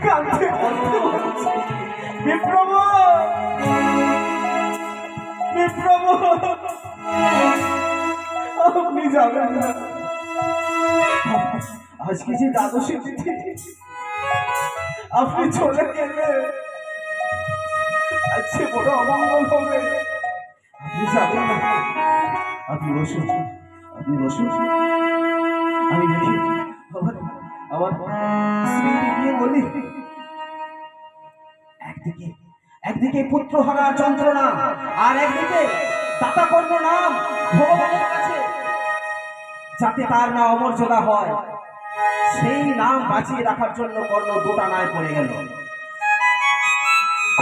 কাঁদতে কাঁদতে বলছে, বিপ্রভু বিপ্রভু আপনি যাবেন না, আজকে যে দ্বাদশী তিথি আপনি চলে গেলে আজকে বড় অমঙ্গল হবে, আপনি যাবেন না, আপনি বসুন, আপনি বসুন, আমি দেখি আমার স্ত্রীকে গিয়ে বলি। একদিকে একদিকে পুত্র হারার যন্ত্রণা, আর একদিকে দাতা কর্ম নাম ভগবানের কাছে যাতে তার না অমর্যাদা হয়, সেই নাম বাঁচিয়ে রাখার জন্য কর্ণ দুটা নায় পড়ে গেল।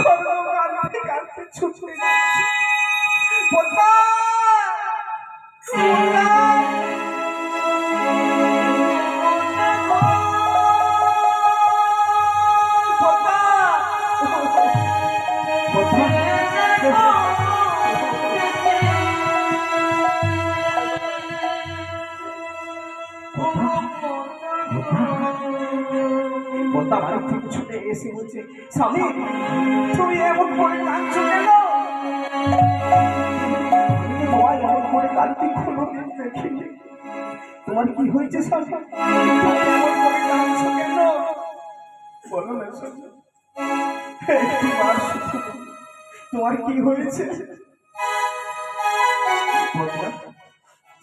কর্ণ কাঁদতে কাঁদতে ছুটে যাচ্ছে, পদ্মা বাড়ি থেকে ছুটে এসে বলছে, স্বামী তুমি এমন করে কাঁদছো কেন? এমন করে কাঁদতে কোনোদিন দেখিনি, তোমার কি হয়েছে স্বামী? এমন করে কাঁদছো কেন? বলো না স্বামী, তোমার কি হয়েছে?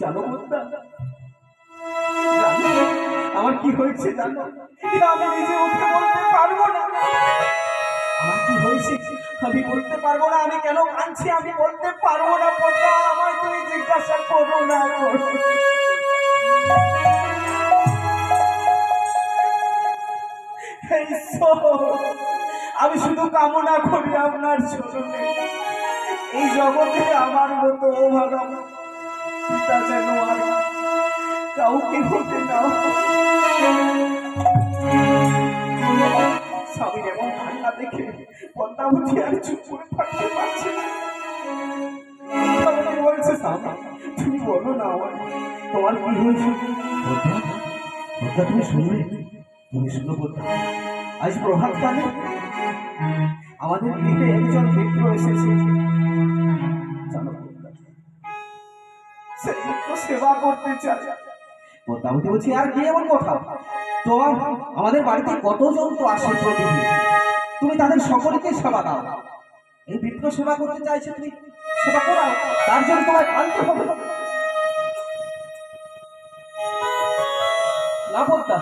জানো বলতা, আমার কি হয়েছে জানো? আমি নিজে উঠে বলতে পারবো না আমার কি হয়েছে, আমি বলতে পারবো না, আমি কেন কাঁদছি আমি বলতে পারবো না। পদ্মা আমায় তুমি জিজ্ঞাসা করো না, আমি শুধু কামনা করি আপনার চরণে এই জগতে আমার মতো অভাগা পিতা যেন আর কাউকে হতে না। স্বামীর এমন কান্না দেখে পদ্মাবতী আর চুপ করে থাকতে পারছে না। বলছে, স্বামী তুমি বলো না আমার তোমার কি হয়েছে? পদ্মা তুমি শুনবে, তুমি শুনো পদ্মা, আজ প্রভাতকালে আমাদের গৃহে একজন মিত্র এসেছে, জানো সে মিত্র সেবা করতে চায়। পদ্মাবতী বলছি, আর কি এমন কথা? তোমার আমাদের বাড়িতে কতজন তো আসে প্রতিদিন, তুমি তাদের সকলকে সেবা দাও, এই মিত্র সেবা করতে চাইছে, তুমি সেবা করাও, তার জন্য তোমায় আনতে হবে না পদ্মা।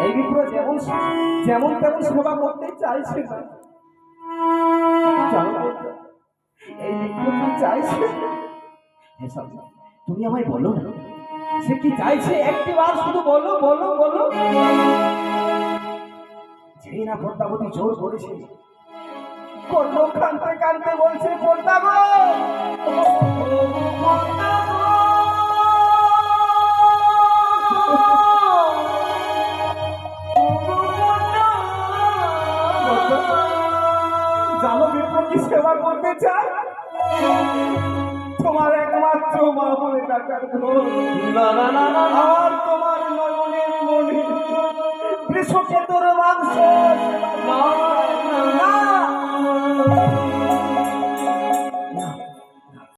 এই মিত্র যেমন যেমন তেমন সেবা করতে চাইছে না, এই মিত্র কি চাইছে তুমি আমায় বলো না, সে কি চাইছে একটিবার শুধু বলো বলো বলো। যেই না পদ্মাবতী জোর করেছে, কর্ণ কাঁদতে কাঁদতে বলছে, পদ্মা গো জানো বিপ্র কি সেবা করতে চায়? তোমার একমাত্র মা বলে ডাকার আর তোমার নয়নের মনে বৃষকেতর মাংস